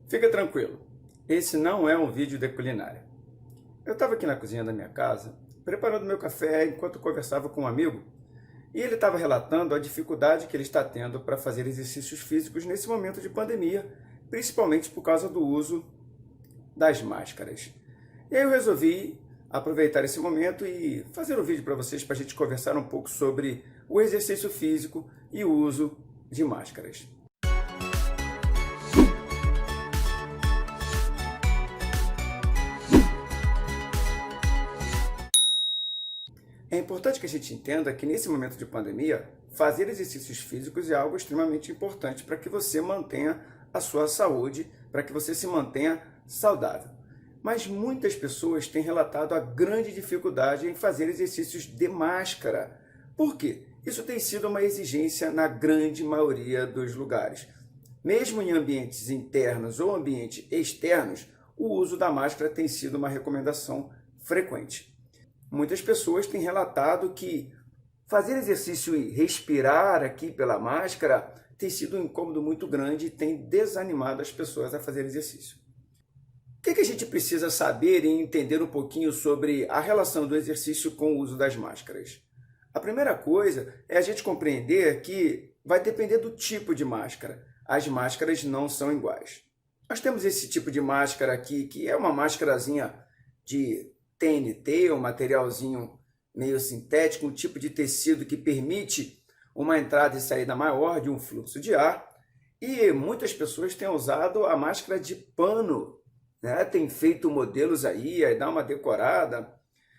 Fica tranquilo, esse não é um vídeo de culinária. Eu estava aqui na cozinha da minha casa, preparando meu café enquanto conversava com um amigo, e ele estava relatando a dificuldade que ele está tendo para fazer exercícios físicos nesse momento de pandemia, principalmente por causa do uso das máscaras. E aí eu resolvi aproveitar esse momento e fazer um vídeo para vocês, para a gente conversar um pouco sobre o exercício físico e o uso de máscaras. É importante que a gente entenda que nesse momento de pandemia, fazer exercícios físicos é algo extremamente importante para que você mantenha a sua saúde, para que você se mantenha saudável. Mas muitas pessoas têm relatado a grande dificuldade em fazer exercícios de máscara. Por quê? Isso tem sido uma exigência na grande maioria dos lugares. Mesmo em ambientes internos ou ambientes externos, o uso da máscara tem sido uma recomendação frequente. Muitas pessoas têm relatado que fazer exercício e respirar aqui pela máscara tem sido um incômodo muito grande e tem desanimado as pessoas a fazer exercício. O que a gente precisa saber e entender um pouquinho sobre a relação do exercício com o uso das máscaras? A primeira coisa é a gente compreender que vai depender do tipo de máscara. As máscaras não são iguais. Nós temos esse tipo de máscara aqui, que é uma máscarazinha de TNT, um materialzinho meio sintético, um tipo de tecido que permite uma entrada e saída maior de um fluxo de ar. E muitas pessoas têm usado a máscara de pano, né? Tem feito modelos aí dá uma decorada.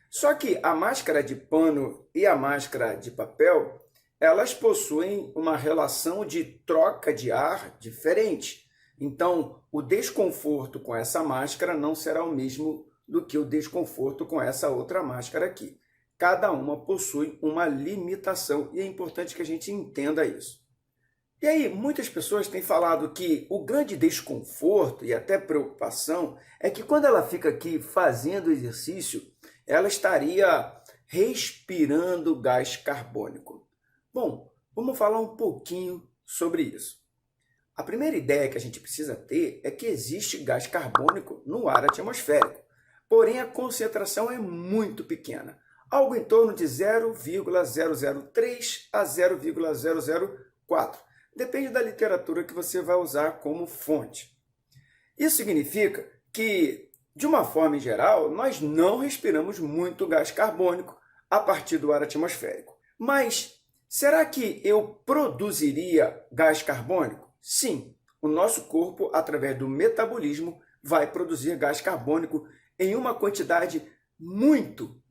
Só que a máscara de pano e a máscara de papel, elas possuem uma relação de troca de ar diferente. Então, o desconforto com essa máscara não será o mesmo do que o desconforto com essa outra máscara aqui. Cada uma possui uma limitação e é importante que a gente entenda isso. E aí, muitas pessoas têm falado que o grande desconforto e até preocupação é que quando ela fica aqui fazendo exercício, ela estaria respirando gás carbônico. Bom, vamos falar um pouquinho sobre isso. A primeira ideia que a gente precisa ter é que existe gás carbônico no ar atmosférico. Porém, a concentração é muito pequena, algo em torno de 0,003 a 0,004. Depende da literatura que você vai usar como fonte. Isso significa que, de uma forma geral, nós não respiramos muito gás carbônico a partir do ar atmosférico. Mas, será que eu produziria gás carbônico? Sim, o nosso corpo, através do metabolismo, vai produzir gás carbônico em uma quantidade muito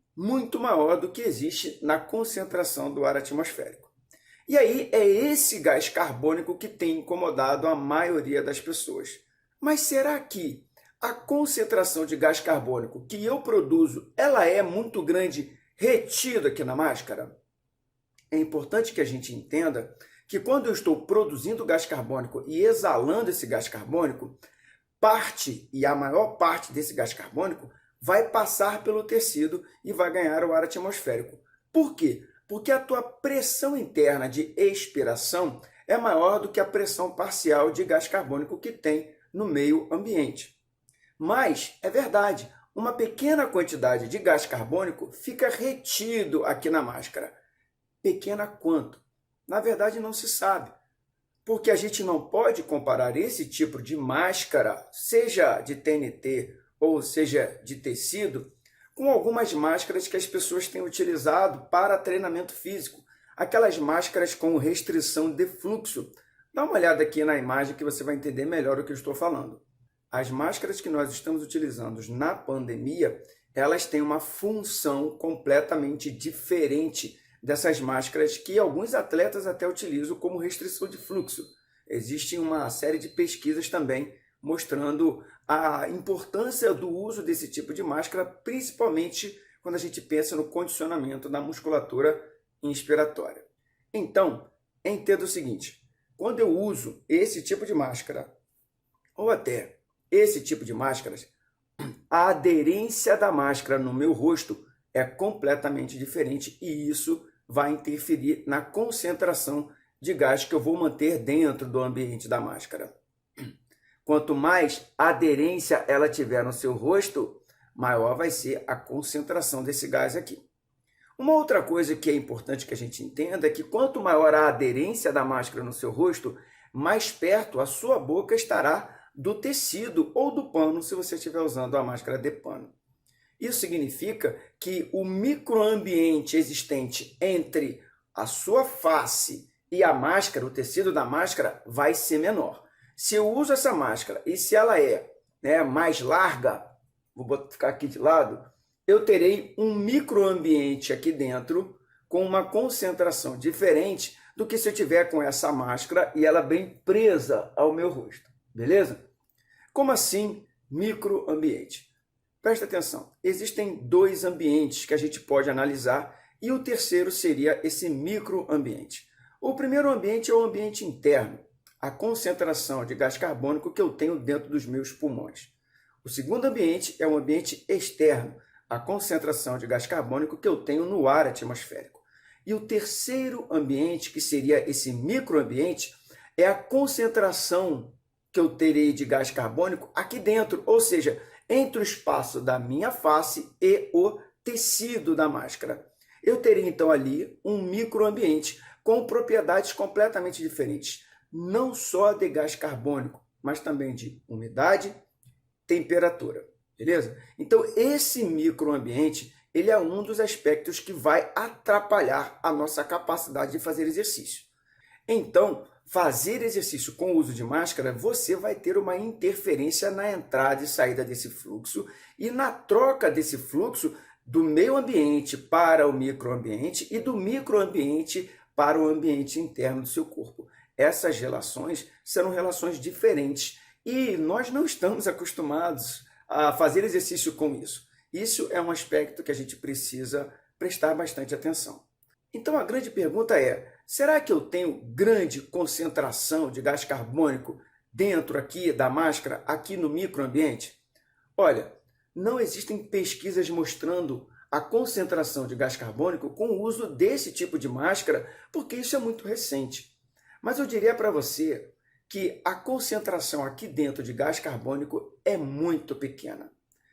maior do que existe na concentração do ar atmosférico. E aí é esse gás carbônico que tem incomodado a maioria das pessoas. Mas será que a concentração de gás carbônico que eu produzo, ela é muito grande retida aqui na máscara? É importante que a gente entenda que quando eu estou produzindo gás carbônico e exalando esse gás carbônico, a maior parte desse gás carbônico vai passar pelo tecido e vai ganhar o ar atmosférico. Por quê? Porque a tua pressão interna de expiração é maior do que a pressão parcial de gás carbônico que tem no meio ambiente. Mas, é verdade, uma pequena quantidade de gás carbônico fica retido aqui na máscara. Pequena quanto? Na verdade, não se sabe. Porque a gente não pode comparar esse tipo de máscara, seja de TNT ou seja de tecido, com algumas máscaras que as pessoas têm utilizado para treinamento físico, aquelas máscaras com restrição de fluxo. Dá uma olhada aqui na imagem que você vai entender melhor o que eu estou falando. As máscaras que nós estamos utilizando na pandemia, elas têm uma função completamente diferente dessas máscaras que alguns atletas até utilizam como restrição de fluxo. Existe uma série de pesquisas também mostrando a importância do uso desse tipo de máscara, principalmente quando a gente pensa no condicionamento da musculatura inspiratória. Então, entenda o seguinte, quando eu uso esse tipo de máscara, ou até esse tipo de máscaras, a aderência da máscara no meu rosto é completamente diferente e isso vai interferir na concentração de gás que eu vou manter dentro do ambiente da máscara. Quanto mais aderência ela tiver no seu rosto, maior vai ser a concentração desse gás aqui. Uma outra coisa que é importante que a gente entenda é que quanto maior a aderência da máscara no seu rosto, mais perto a sua boca estará do tecido ou do pano, se você estiver usando a máscara de pano. Isso significa que o microambiente existente entre a sua face e a máscara, o tecido da máscara, vai ser menor. Se eu uso essa máscara e se ela é, mais larga, vou ficar aqui de lado, eu terei um microambiente aqui dentro com uma concentração diferente do que se eu tiver com essa máscara e ela bem presa ao meu rosto, beleza? Como assim microambiente? Presta atenção, existem dois ambientes que a gente pode analisar e o terceiro seria esse microambiente. O primeiro ambiente é o ambiente interno, a concentração de gás carbônico que eu tenho dentro dos meus pulmões. O segundo ambiente é o ambiente externo, a concentração de gás carbônico que eu tenho no ar atmosférico. E o terceiro ambiente, que seria esse microambiente, é a concentração que eu terei de gás carbônico aqui dentro, ou seja, entre o espaço da minha face e o tecido da máscara. Eu teria então ali um microambiente com propriedades completamente diferentes, não só de gás carbônico, mas também de umidade, temperatura. Beleza? Então, esse microambiente, ele é um dos aspectos que vai atrapalhar a nossa capacidade de fazer exercício. Então, fazer exercício com o uso de máscara, você vai ter uma interferência na entrada e saída desse fluxo e na troca desse fluxo do meio ambiente para o microambiente e do microambiente para o ambiente interno do seu corpo. Essas relações serão relações diferentes e nós não estamos acostumados a fazer exercício com isso. Isso é um aspecto que a gente precisa prestar bastante atenção. Então a grande pergunta é, será que eu tenho grande concentração de gás carbônico dentro aqui da máscara, aqui no microambiente? Olha, não existem pesquisas mostrando a concentração de gás carbônico com o uso desse tipo de máscara, porque isso é muito recente. Mas eu diria para você que a concentração aqui dentro de gás carbônico é muito pequena.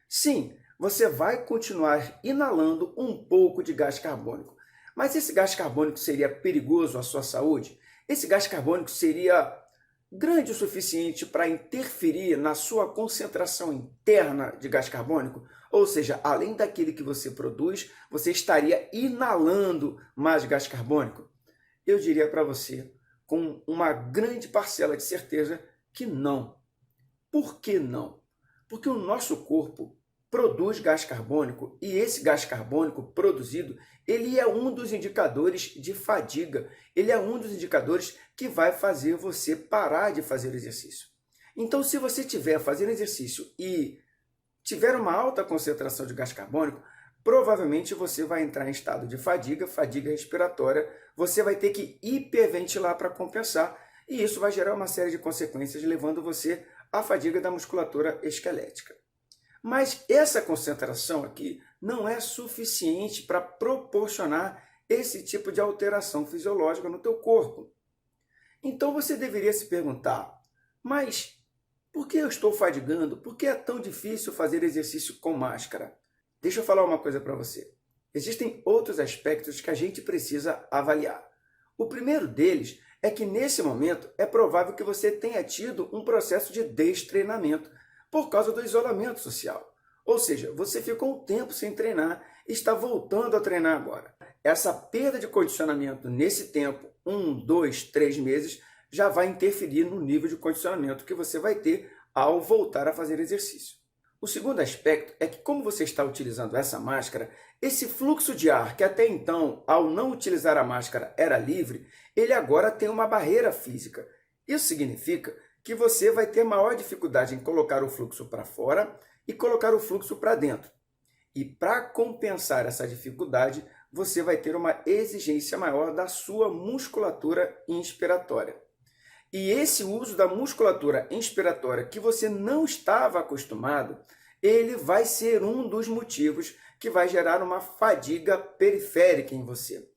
Sim, você vai continuar inalando um pouco de gás carbônico, mas esse gás carbônico seria perigoso à sua saúde? Esse gás carbônico seria grande o suficiente para interferir na sua concentração interna de gás carbônico? Ou seja, além daquele que você produz, você estaria inalando mais gás carbônico? Eu diria para você, com uma grande parcela de certeza, que não. Por que não? Porque o nosso corpo produz gás carbônico e esse gás carbônico produzido, ele é um dos indicadores de fadiga, ele é um dos indicadores que vai fazer você parar de fazer exercício. Então, se você estiver fazendo exercício e tiver uma alta concentração de gás carbônico, provavelmente você vai entrar em estado de fadiga, fadiga respiratória, você vai ter que hiperventilar para compensar, e isso vai gerar uma série de consequências, levando você à fadiga da musculatura esquelética. Mas essa concentração aqui não é suficiente para proporcionar esse tipo de alteração fisiológica no teu corpo. Então você deveria se perguntar, mas por que eu estou fadigando? Por que é tão difícil fazer exercício com máscara? Deixa eu falar uma coisa para você. Existem outros aspectos que a gente precisa avaliar. O primeiro deles é que nesse momento é provável que você tenha tido um processo de destreinamento por causa do isolamento social. Ou seja, você ficou um tempo sem treinar e está voltando a treinar agora. Essa perda de condicionamento nesse tempo, 1, 2, 3 meses, já vai interferir no nível de condicionamento que você vai ter ao voltar a fazer exercício. O segundo aspecto é que, como você está utilizando essa máscara, esse fluxo de ar que até então, ao não utilizar a máscara, era livre, ele agora tem uma barreira física. Isso significa que você vai ter maior dificuldade em colocar o fluxo para fora e colocar o fluxo para dentro. E para compensar essa dificuldade, você vai ter uma exigência maior da sua musculatura inspiratória. E esse uso da musculatura inspiratória que você não estava acostumado, ele vai ser um dos motivos que vai gerar uma fadiga periférica em você.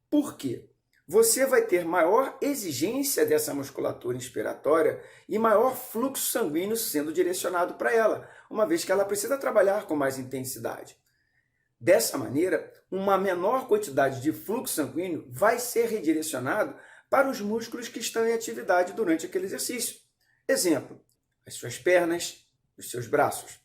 Por quê? você vai ter maior exigência dessa musculatura inspiratória e maior fluxo sanguíneo sendo direcionado para ela, uma vez que ela precisa trabalhar com mais intensidade. Dessa maneira, uma menor quantidade de fluxo sanguíneo vai ser redirecionado para os músculos que estão em atividade durante aquele exercício. Exemplo, as suas pernas, os seus braços.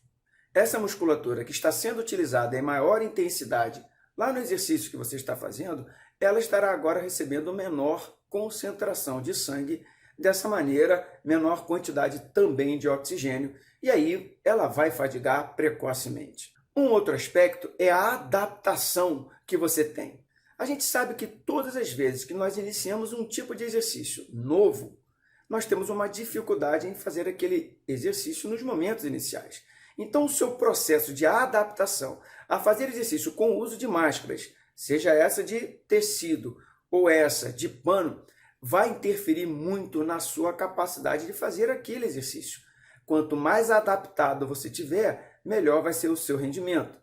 Essa musculatura que está sendo utilizada em maior intensidade lá no exercício que você está fazendo, ela estará agora recebendo menor concentração de sangue, dessa maneira, menor quantidade também de oxigênio, e aí ela vai fadigar precocemente. Um outro aspecto é a adaptação que você tem. A gente sabe que todas as vezes que nós iniciamos um tipo de exercício novo, nós temos uma dificuldade em fazer aquele exercício nos momentos iniciais. Então, o seu processo de adaptação a fazer exercício com o uso de máscaras, seja essa de tecido ou essa de pano, vai interferir muito na sua capacidade de fazer aquele exercício. Quanto mais adaptado você tiver, melhor vai ser o seu rendimento.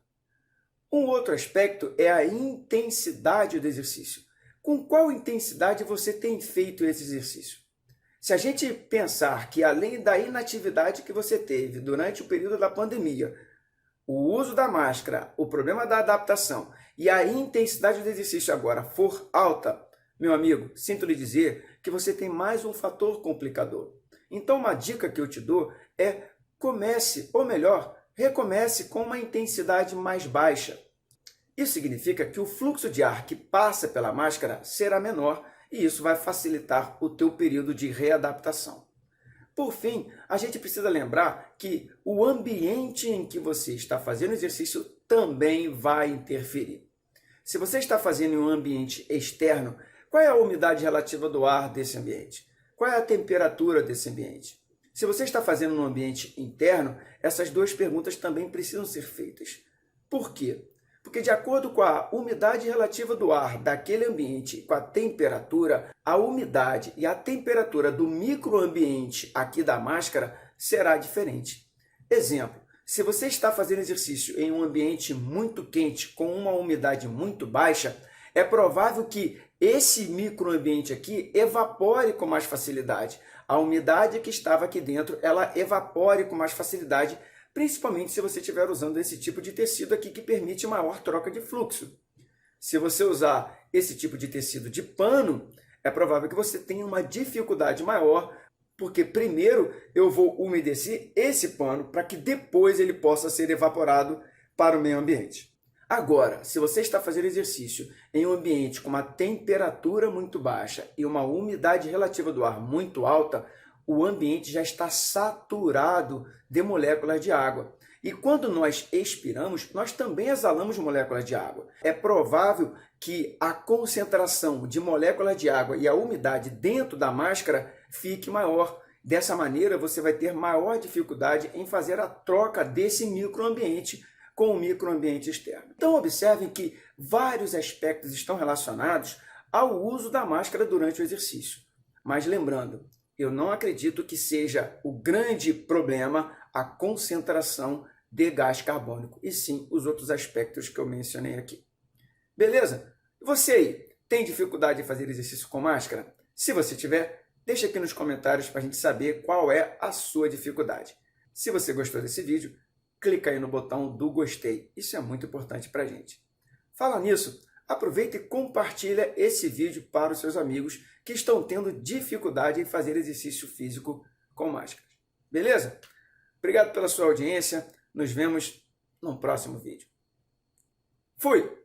Um outro aspecto é a intensidade do exercício. Com qual intensidade você tem feito esse exercício? Se a gente pensar que além da inatividade que você teve durante o período da pandemia, o uso da máscara, o problema da adaptação e a intensidade do exercício agora for alta, meu amigo, sinto lhe dizer que você tem mais um fator complicador. Então, uma dica que eu te dou é comece, ou melhor, recomece com uma intensidade mais baixa. Isso significa que o fluxo de ar que passa pela máscara será menor e isso vai facilitar o teu período de readaptação. Por fim, a gente precisa lembrar que o ambiente em que você está fazendo o exercício também vai interferir. Se você está fazendo em um ambiente externo, qual é a umidade relativa do ar desse ambiente? Qual é a temperatura desse ambiente? Se você está fazendo num ambiente interno, essas duas perguntas também precisam ser feitas. Por quê? Porque de acordo com a umidade relativa do ar daquele ambiente, com a temperatura, a umidade e a temperatura do microambiente aqui da máscara será diferente. Exemplo, se você está fazendo exercício em um ambiente muito quente, com uma umidade muito baixa, é provável que esse microambiente aqui evapore com mais facilidade. A umidade que estava aqui dentro, ela evapore com mais facilidade, principalmente se você estiver usando esse tipo de tecido aqui que permite maior troca de fluxo. Se você usar esse tipo de tecido de pano, é provável que você tenha uma dificuldade maior, porque primeiro eu vou umedecer esse pano para que depois ele possa ser evaporado para o meio ambiente. Agora, se você está fazendo exercício em um ambiente com uma temperatura muito baixa e uma umidade relativa do ar muito alta, o ambiente já está saturado de moléculas de água. E quando nós expiramos, nós também exalamos moléculas de água. É provável que a concentração de moléculas de água e a umidade dentro da máscara fique maior. Dessa maneira, você vai ter maior dificuldade em fazer a troca desse microambiente com o microambiente externo. Então, observem que vários aspectos estão relacionados ao uso da máscara durante o exercício. Mas lembrando, eu não acredito que seja o grande problema a concentração de gás carbônico, e sim os outros aspectos que eu mencionei aqui. Beleza? Você aí, tem dificuldade de fazer exercício com máscara? Se você tiver, deixa aqui nos comentários para a gente saber qual é a sua dificuldade. Se você gostou desse vídeo, clica aí no botão do gostei. Isso é muito importante para a gente. Fala nisso, aproveita e compartilha esse vídeo para os seus amigos que estão tendo dificuldade em fazer exercício físico com máscara. Beleza? Obrigado pela sua audiência. Nos vemos no próximo vídeo. Fui!